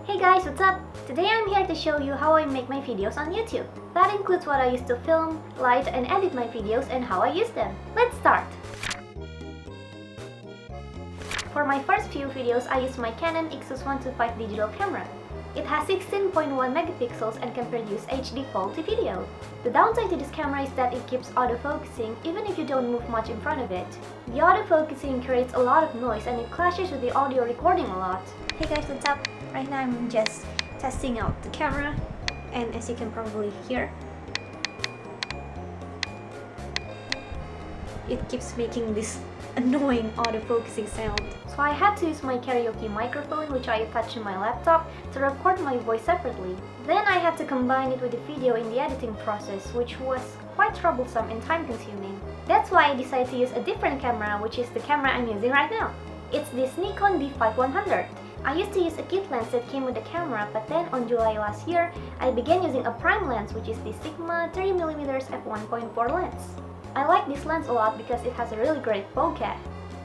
Hey guys, what's up? Today I'm here to show you how I make my videos on YouTube. That includes what I use to film, light, and edit my videos and how I use them. Let's start! For my first few videos, I used my Canon EXUS125 digital camera. It has 16.1 megapixels and can produce HD quality video. The downside to this camera is that it keeps autofocusing even if you don't move much in front of it. The autofocusing creates a lot of noise and it clashes with the audio recording a lot. Hey guys, what's up? Right now I'm just testing out the camera, and as you can probably hear, it keeps making this annoying autofocusing sound. So I had to use my karaoke microphone, which I attached to my laptop, to record my voice separately. Then I had to combine it with the video in the editing process, which was quite troublesome and time consuming. That's why I decided to use a different camera, which is the camera I'm using right now. It's this Nikon D5100. I used to use a kit lens that came with the camera, but then on July last year, I began using a prime lens, which is the Sigma 30mm f1.4 lens. I like this lens a lot because it has a really great bokeh.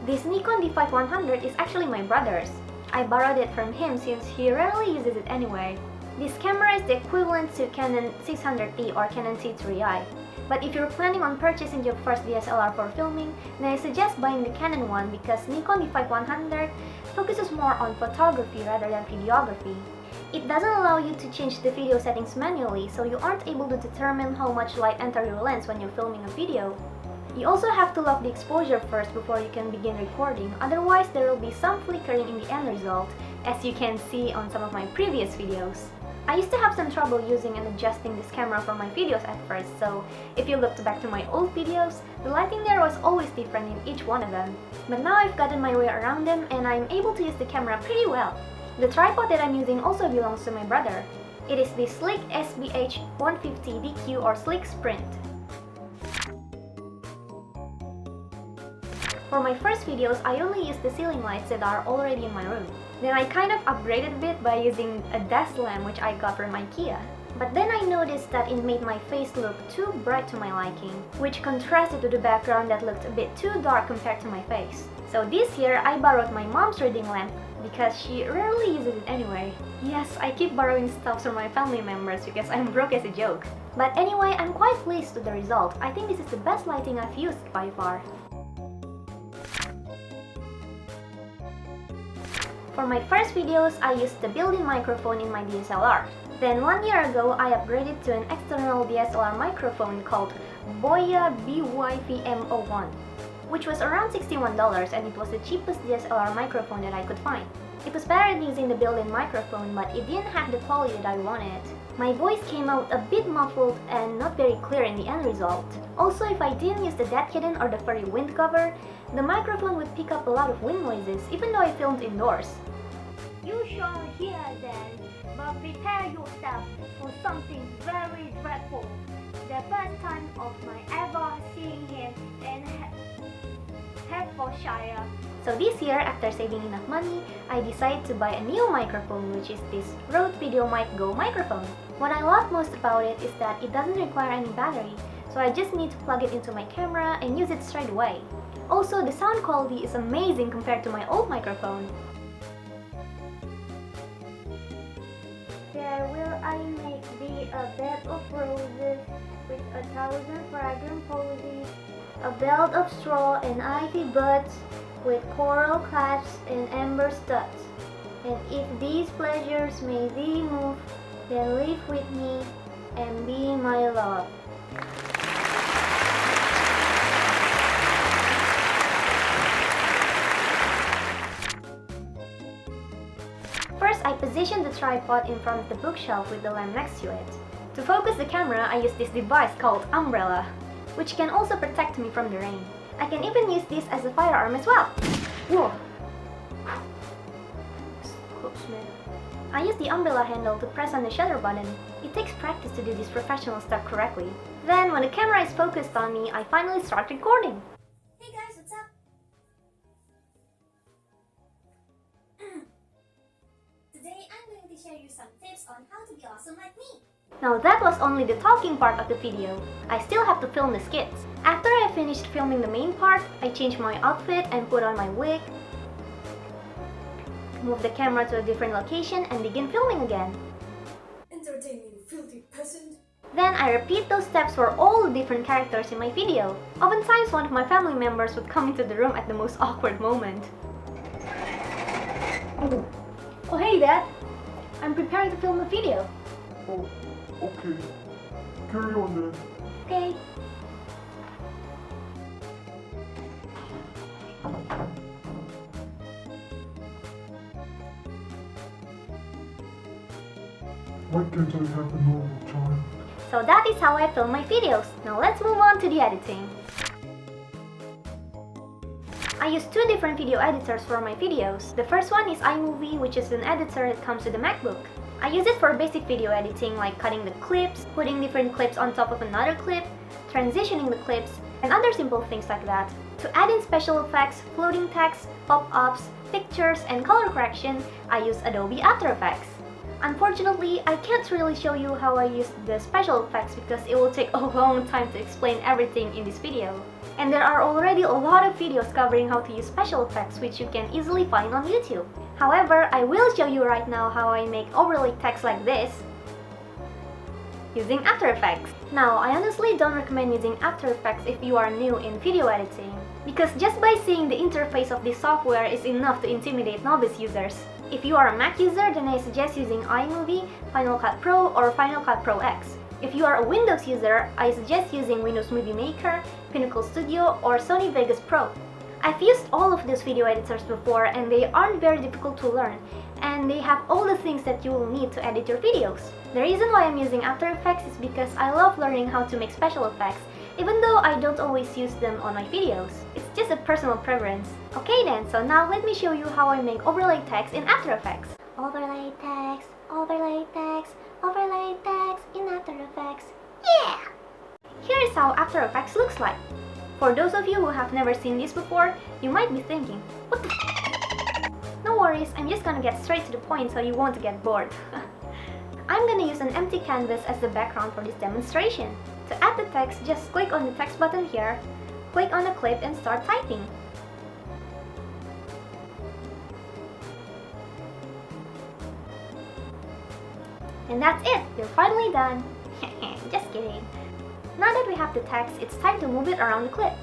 This Nikon D5100 is actually my brother's. I borrowed it from him since he rarely uses it anyway. This camera is the equivalent to Canon 600D or Canon T3i. But if you're planning on purchasing your first DSLR for filming, then I suggest buying the Canon one because Nikon D5100 focuses more on photography rather than videography. It doesn't allow you to change the video settings manually, so you aren't able to determine how much light enters your lens when you're filming a video. You also have to lock the exposure first before you can begin recording, otherwise there will be some flickering in the end result, as you can see on some of my previous videos. I used to have some trouble using and adjusting this camera for my videos at first, so if you looked back to my old videos, the lighting there was always different in each one of them. But now I've gotten my way around them and I'm able to use the camera pretty well. The tripod that I'm using also belongs to my brother. It is the Slick SBH 150 DQ or Slick Sprint. For my first videos, I only used the ceiling lights that are already in my room. Then I kind of upgraded a bit by using a desk lamp which I got from IKEA. But then I noticed that it made my face look too bright to my liking, which contrasted to the background that looked a bit too dark compared to my face. So this year, I borrowed my mom's reading lamp because she rarely uses it anyway. Yes, I keep borrowing stuff from my family members because I'm broke as a joke. But anyway, I'm quite pleased with the result. I think this is the best lighting I've used by far. For my first videos, I used the built-in microphone in my DSLR. Then 1 year ago, I upgraded to an external DSLR microphone called Boya BYVM01, which was around $61 and it was the cheapest DSLR microphone that I could find. It was better than using the built-in microphone, but it didn't have the quality that I wanted. My voice came out a bit muffled and not very clear in the end result. Also, if I didn't use the dead kitten or the furry wind cover, the microphone would pick up a lot of wind noises even though I filmed indoors. You shall hear then, but prepare yourself for something very dreadful. The first time of my ever seeing him in Hertfordshire. So this year, after saving enough money, I decided to buy a new microphone, which is this Rode VideoMic Go microphone. What I love most about it is that it doesn't require any battery, so I just need to plug it into my camera and use it straight away. Also, the sound quality is amazing compared to my old microphone. There will I make thee a bed of roses with 1,000 fragrant posies, a belt of straw and ivy buds with coral clasps and amber studs. And if these pleasures may thee move, then live with me and be my love. First, I positioned the tripod in front of the bookshelf with the lamp next to it. To focus the camera, I used this device called umbrella, which can also protect me from the rain. I can even use this as a firearm as well. Whoa! Close, man. I use the umbrella handle to press on the shutter button. It takes practice to do this professional stuff correctly. Then, when the camera is focused on me, I finally start recording. Hey guys, what's up? Today I'm going to share you some tips on how to be awesome like me. Now that was only the talking part of the video. I still have to film the skits. After I finished filming the main part, I changed my outfit and put on my wig. Move the camera to a different location and begin filming again. Entertain me, you filthy peasant. Then I repeat those steps for all the different characters in my video. Oftentimes one of my family members would come into the room at the most awkward moment. Oh hey Dad! I'm preparing to film a video. Oh, okay. Carry on then. Okay. Why can't I have a normal child? So that is how I film my videos. Now let's move on to the editing. I use two different video editors for my videos. The first one is Imovie, which is an editor that comes with the MacBook. I use it for basic video editing like cutting the clips, putting different clips on top of another clip, transitioning the clips, and other simple things like that. To add in special effects, floating text, pop-ups, pictures, and color correction, I use Adobe After Effects. Unfortunately, I can't really show you how I use the special effects because it will take a long time to explain everything in this video. And there are already a lot of videos covering how to use special effects which you can easily find on YouTube. However, I will show you right now how I make overlay text like this using After Effects. Now, I honestly don't recommend using After Effects if you are new in video editing, because just by seeing the interface of this software is enough to intimidate novice users. If you are a Mac user, then I suggest using iMovie, Final Cut Pro, or Final Cut Pro X. If you are a Windows user, I suggest using Windows Movie Maker, Pinnacle Studio, or Sony Vegas Pro. I've used all of those video editors before and they aren't very difficult to learn, and they have all the things that you will need to edit your videos. The reason why I'm using After Effects is because I love learning how to make special effects, even though I don't always use them on my videos. It's just a personal preference. Okay then, so now let me show you how I make overlay text in After Effects. Overlay text, overlay text, overlay text in After Effects. Yeah! Here is how After Effects looks like. For those of you who have never seen this before, you might be thinking, what the f? No worries, I'm just gonna get straight to the point so you won't get bored. I'm gonna use an empty canvas as the background for this demonstration. To add the text, just click on the text button here, click on the clip and start typing. And that's it! We're finally done! Just kidding. Now that we have the text, it's time to move it around the clip.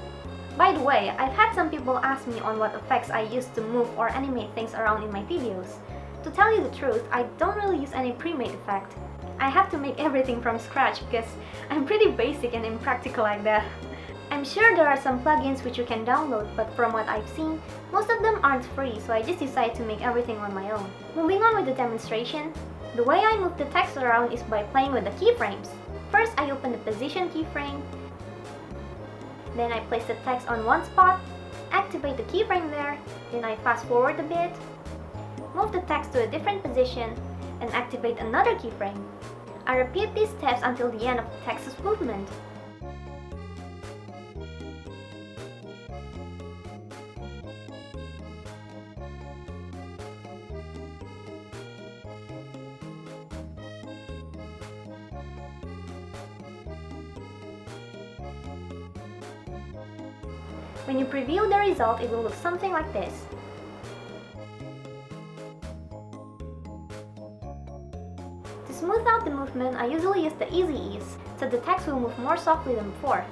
By the way, I've had some people ask me on what effects I use to move or animate things around in my videos. To tell you the truth, I don't really use any pre-made effect. I have to make everything from scratch because I'm pretty basic and impractical like that. I'm sure there are some plugins which you can download, but from what I've seen, most of them aren't free, so I just decided to make everything on my own. Moving on with the demonstration, the way I move the text around is by playing with the keyframes. First, I open the position keyframe, then I place the text on one spot, activate the keyframe there, then I fast forward a bit, move the text to a different position, and activate another keyframe. I repeat these steps until the end of the text's movement. When you preview the result, it will look something like this. To smooth out the movement, I usually use the Easy Ease, so the text will move more softly than before.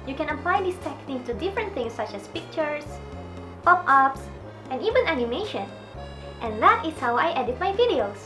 You can apply this technique to different things such as pictures, pop-ups, and even animation. And that is how I edit my videos.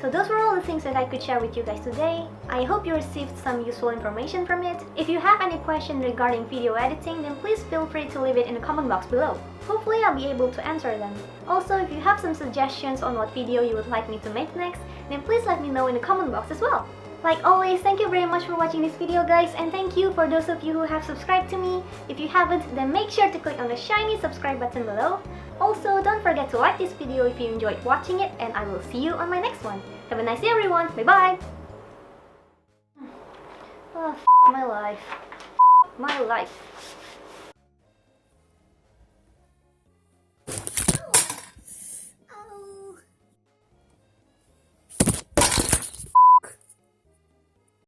So those were all the things that I could share with you guys today. I hope you received some useful information from it. If you have any question regarding video editing, then please feel free to leave it in the comment box below. Hopefully I'll be able to answer them. Also, if you have some suggestions on what video you would like me to make next, then please let me know in the comment box as well. Like always, thank you very much for watching this video guys, and thank you for those of you who have subscribed to me. If you haven't, then make sure to click on the shiny subscribe button below. Also, don't forget to like this video if you enjoyed watching it, and I will see you on my next one. Have a nice day everyone, bye bye! Oh, my life. My life.